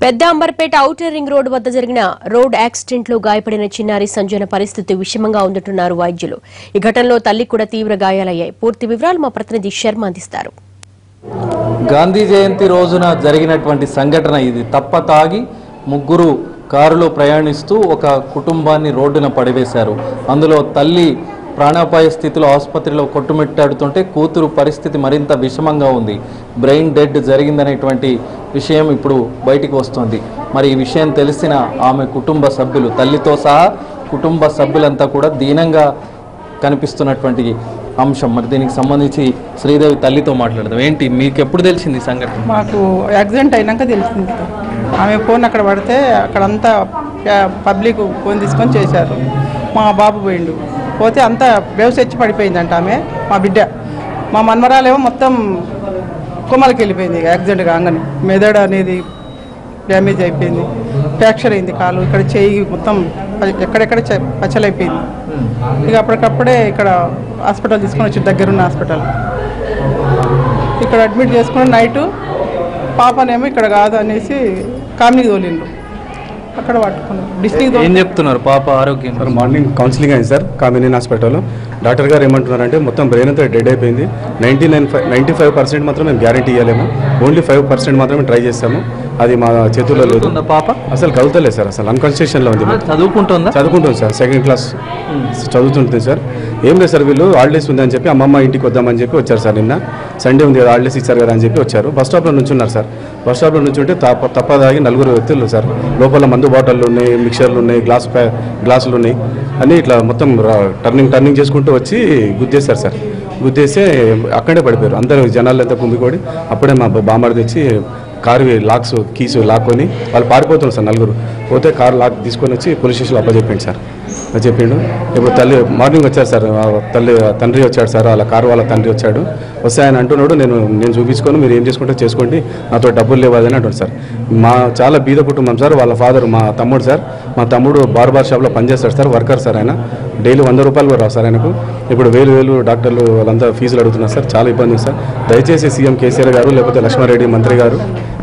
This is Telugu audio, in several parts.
పెద్ద అంబర్పేట ఔటర్ రింగ్ రోడ్ వద్ద జరిగిన రోడ్ యాక్సిడెంట్ లో గాయపడిన చిన్నారి సంజన పరిస్థితి విషమంగా ఉందంటున్నారు వైద్యులు. ఈ ఘటనలో తల్లి కూడా తీవ్ర గాయాలయ్యాయి. పూర్తి వివరాలు మా ప్రతినిధి శర్మ అందిస్తారు. గాంధీ జయంతి రోజున జరిగినటువంటి సంఘటన ఇది. తప్పతాగి ముగ్గురు కారులో ప్రయాణిస్తూ ఒక కుటుంబాన్ని రోడ్డున పడివేశారు. అందులో తల్లి ప్రాణాపాయ స్థితిలో ఆసుపత్రిలో కొట్టుమిట్టాడుతుంటే కూతురు పరిస్థితి మరింత విషమంగా ఉంది. బ్రెయిన్ డెడ్ జరిగిందనేటువంటి విషయం ఇప్పుడు బయటికి వస్తుంది. మరి ఈ విషయం తెలిసిన ఆమె కుటుంబ సభ్యులు, తల్లితో సహా కుటుంబ సభ్యులంతా కూడా దీనంగా కనిపిస్తున్నటువంటి అంశం. మరి దీనికి సంబంధించి శ్రీదేవి తల్లితో మాట్లాడదాం. ఏంటి మీకు ఎప్పుడు తెలిసింది సంఘటన? మాకు యాక్సిడెంట్ అయినాక తెలిసింది. ఆమె ఫోన్ అక్కడ పడితే అక్కడంతా పబ్లిక్ ఫోన్ తీసుకొని చేశారు. మా బాబు పోయిండు. పోతే అంతా బేవస్ వచ్చి పడిపోయిందంట ఆమె. మా బిడ్డ, మా మన్మరాలేమో మొత్తం కొమ్మలకి వెళ్ళిపోయింది. యాక్సిడెంట్ కాగానే మెదడు అనేది డ్యామేజ్ అయిపోయింది, ఫ్రాక్చర్ అయింది కాలు, ఇక్కడ చేయి మొత్తం ఎక్కడెక్కడ పచ్చలైపోయింది. ఇక అప్పటికప్పుడే ఇక్కడ హాస్పిటల్ తీసుకొని వచ్చి దగ్గరున్న హాస్పిటల్ ఇక్కడ అడ్మిట్ చేసుకుని నైటు పాపనేమో ఇక్కడ కాదు అనేసి కామినికి తోలిండ్రు. అక్కడ పట్టుకున్నారు. డిస్ట్రిక్ట్ ఏం చెప్తున్నారు పాప ఆరోగ్యం? మార్నింగ్ కౌన్సిలింగ్ అయింది సార్ కామినేని హాస్పిటల్లో. డాక్టర్ గారు ఏమంటున్నారంటే మొత్తం బ్రెయిన్ అంతా డెడ్ అయిపోయింది. 95% మాత్రం మేము గ్యారంటీ ఇవ్వలేము, ఓన్లీ 5% మాత్రమే ట్రై చేస్తాము. అది మా చేతుల్లో లేదు. పాప అసలు కలుగుతలేదు సార్, అసలు అన్కాన్స్టిట్యూషన్లో ఉంది. చదువుకుంటుంది సార్, సెకండ్ క్లాస్ చదువుతుంటుంది సార్. ఏం లేదు సార్, వీళ్ళు హాలిడేస్ ఉందని చెప్పి అమ్మమ్మ ఇంటికి వద్దామని చెప్పి వచ్చారు సార్. నిన్న సండే ఉంది కదా, హాలిడేస్ ఇచ్చారు కదా అని చెప్పి వచ్చారు. బస్ స్టాప్లో నుంచి ఉన్నారు సార్. బస్ స్టాప్లో నుంచి ఉంటే తప్పదాగి 4 వ్యక్తులు సార్. లోపల మందు బాటిళ్ళు ఉన్నాయి, మిక్చర్లు ఉన్నాయి, గ్లాసులు ఉన్నాయి అన్నీ ఇట్లా మొత్తం టర్నింగ్ చేసుకుంటూ వచ్చి గుద్దేశారు సార్. గుద్దేస్తే అక్కడే పడిపోయారు. అందరూ జనాలు అంతా కుమ్మికోడి అప్పుడే మా బామ్మడి తెచ్చి కారు కీసు లాక్కొని వాళ్ళు పారిపోతున్నారు సార్. 4 పోతే కారు లాక్ తీసుకొని వచ్చి పోలీస్ స్టేషన్లో అప్పచెప్పిండు సార్. చెప్పిండు. ఇప్పుడు తల్లి మార్నింగ్ వచ్చారు సార్, తండ్రి వచ్చాడు సార్, వాళ్ళ కారు వాళ్ళ తండ్రి వచ్చాడు. వస్తే ఆయన అంటున్నాడు, నేను చూపించుకొని మీరు ఏం చేసుకుంటే చేసుకోండి, నాతో డబ్బులు లేవదని అంటాడు సార్. మా చాలా బీద కుటుంబం సార్. వాళ్ళ ఫాదర్ మా తమ్ముడు సార్. మా తమ్ముడు బార్బార్ షాప్లో పనిచేస్తాడు సార్, వర్కర్ సార్. ఆయన డైలీ 100 రూపాయలు కూడా రావు సార్ ఆయనకు. ఇప్పుడు 1000 డాక్టర్లు వాళ్ళంతా ఫీజులు అడుగుతున్నారు సార్. చాలా ఇబ్బంది సార్. దయచేసి సీఎం కేసీఆర్ గారు లేకపోతే లక్ష్మారెడ్డి మంత్రి గారు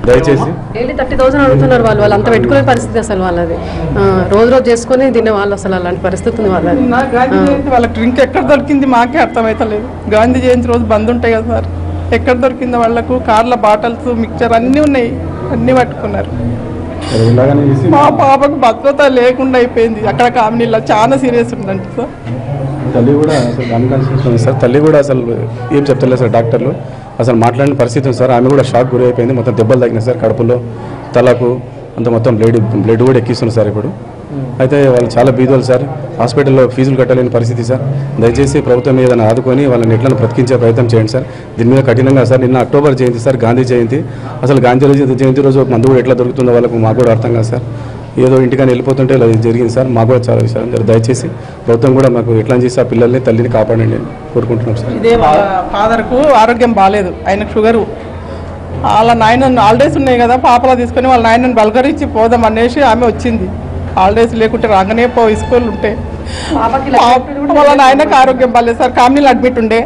దయచేసి 30,000 అడుగుతున్నారు. వాళ్ళు అంతా పెట్టుకునే పరిస్థితి అసలు వాళ్ళది. రోజు చేసుకుని తినే వాళ్ళు అసలు అలాంటి పరిస్థితి ఉంది వాళ్ళది. గాంధీ జయంతి వాళ్ళకి డ్రింక్ ఎక్కడ దొరికింది మాకే అర్థమవుతలేదు. గాంధీ జయంతి రోజు బంద్ ఉంటాయి కదా సార్, ఎక్కడ దొరికిందో వాళ్ళకు. కార్ల బాటిల్స్, మిక్చర్ అన్నీ ఉన్నాయి, అన్నీ పట్టుకున్నారు. మా పాపకు భద్రత లేకుండా అయిపోయింది. అక్కడ కామినీలో చాలా సీరియస్ ఉందండి సార్. తల్లి కూడా అసలు అన్కాన్షియస్ ఉంది సార్. తల్లి కూడా అసలు ఏం చెప్తలేదు సార్. డాక్టర్లు అసలు మాట్లాడిన పరిస్థితి ఉంది సార్. ఆమె కూడా షాక్ గురి అయిపోయింది. మొత్తం దెబ్బలు తగినాయి సార్, కడుపులో, తలకు అంత మొత్తం బ్లడ్ కూడా ఎక్కిస్తుంది సార్ ఇప్పుడు. అయితే వాళ్ళు చాలా బీదోలు సార్. హాస్పిటల్లో ఫీజులు కట్టలేని పరిస్థితి సార్. దయచేసి ప్రభుత్వం ఏదైనా ఆదుకొని వాళ్ళని ఎట్లా బ్రతికించే ప్రయత్నం చేయండి సార్. దీని మీద కఠినంగా సార్. నిన్న అక్టోబర్ జయంతి సార్, గాంధీ జయంతి. అసలు గాంధీ జయంతి రోజు మందు కూడా ఎట్లా దొరుకుతుందో వాళ్ళకు మాకు కూడా అర్థం కాదు సార్. ఏదో ఇంటికని వెళ్ళిపోతుంటే ఇలా జరిగింది సార్. మాకు కూడా చాలా విషయాలు. దయచేసి ప్రభుత్వం కూడా మాకు ఎట్లా చేసి ఆ పిల్లల్ని, తల్లిని కాపాడండి కోరుకుంటున్నాం సార్. ఇదే ఫాదర్కు ఆరోగ్యం బాగాలేదు, ఆయనకు షుగరు. వాళ్ళ నాయన హాలిడేస్ ఉన్నాయి కదా, పాపలా తీసుకొని వాళ్ళ నాయనని బలకరించి పోదాం అనేసి ఆమె వచ్చింది. హాలిడేస్ లేకుంటే రాగానే స్కూల్ ఉంటే వాళ్ళ నాయనకు ఆరోగ్యం బాగాలేదు సార్. కామినీలో అడ్మిట్ ఉండే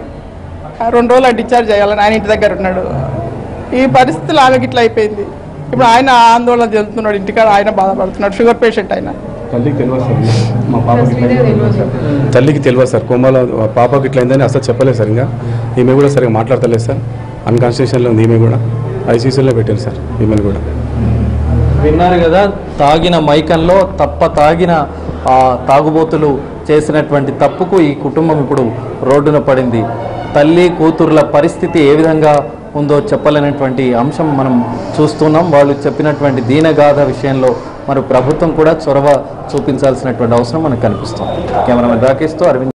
2 రోజులు డిశ్చార్జ్ చేయాలని ఆయన ఇంటి దగ్గర ఉన్నాడు. ఈ పరిస్థితులు ఆమెకి ఇట్లా అయిపోయింది. ఇప్పుడు ఆయన ఆందోళన చెందుతున్నాడు, ఇంటికాడ ఆయన బాధపడుతున్నాడు. షుగర్ పేషెంట్ ఆయన. తల్లికి తెలియదు సార్, మా తల్లికి తెలియదు సార్. కోమాలో పాపకి ఇట్లా అయిందని అసలు చెప్పలేదు సార్. ఇంకా ఈమె కూడా సరిగా మాట్లాడతలేదు సార్. అన్కాన్స్టిట్యూషన్లో ఉంది. ఈమె కూడా ఐసీసీలో పెట్టారు సార్ ఈమెను కూడా. విన్నారు కదా, తాగిన మైకంలో తాగిన తాగుబోతులు చేసినటువంటి తప్పుకు ఈ కుటుంబం ఇప్పుడు రోడ్డున పడింది. తల్లి కూతుర్ల పరిస్థితి ఏ విధంగా ఉందో చెప్పలేనటువంటి అంశం మనం చూస్తున్నాం. వాళ్ళు చెప్పినటువంటి దీనగాథ విషయంలో మరి ప్రభుత్వం కూడా చొరవ చూపించాల్సినటువంటి అవసరం మనకు కనిపిస్తుంది. కెమెరామెన్ రాకేష్తో అరవింద్.